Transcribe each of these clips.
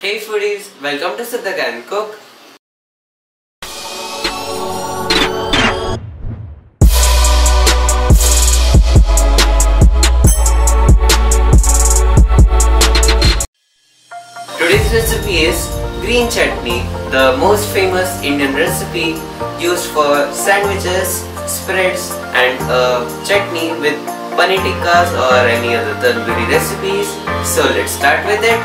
Hey foodies, welcome to Tikka and Cook. Today's recipe is green chutney, the most famous Indian recipe used for sandwiches, spreads and a chutney with paneer tikkas or any other tandoori recipes. So let's start with it.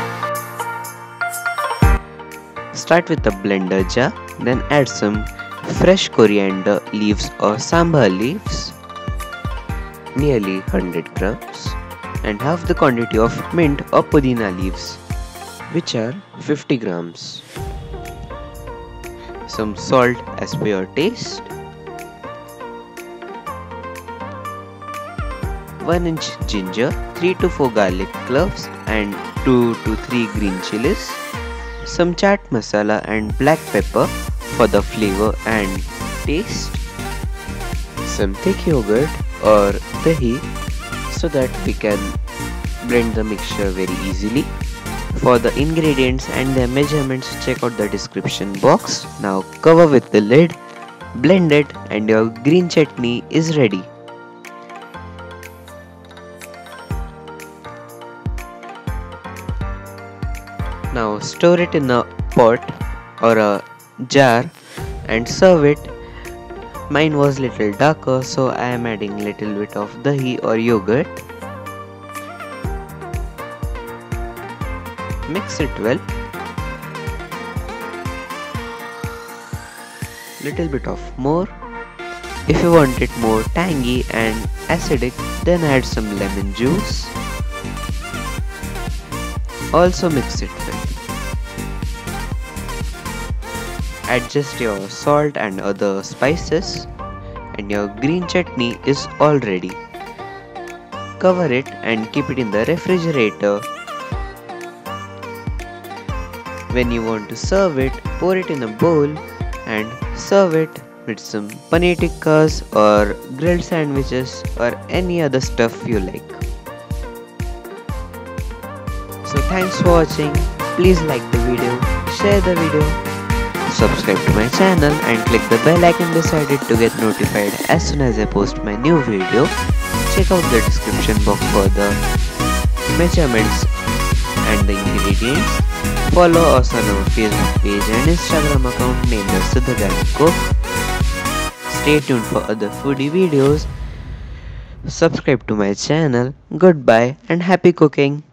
Start with a blender jar, then add some fresh coriander leaves or sambhar leaves, nearly 100 grams, and half the quantity of mint or Pudhina leaves, which are 50 grams. Some salt as per your taste, 1 inch ginger, 3 to 4 garlic cloves and 2 to 3 green chilies, some chaat masala and black pepper for the flavor and taste, some thick yogurt or dahi so that we can blend the mixture very easily. For the ingredients and their measurements, check out the description box. Now cover with the lid, blend it, and your green chutney is ready. Now store it in a pot or a jar and serve it. Mine was little darker, so I am adding little bit of dahi or yogurt. Mix it well. Little bit of more. If you want it more tangy and acidic, then add some lemon juice. Also mix it well. Adjust your salt and other spices and your green chutney is all ready. Cover it and keep it in the refrigerator. When you want to serve it, pour it in a bowl and serve it with some paneer tikkas or grilled sandwiches or any other stuff you like. So thanks for watching. Please like the video, share the video, subscribe to my channel and click the bell icon beside it to get notified as soon as I post my new video. Check out the description box for the measurements and the ingredients. Follow us on our Facebook page and Instagram account named as Tikka and Cook. Stay tuned for other foodie videos. Subscribe to my channel. Goodbye and happy cooking.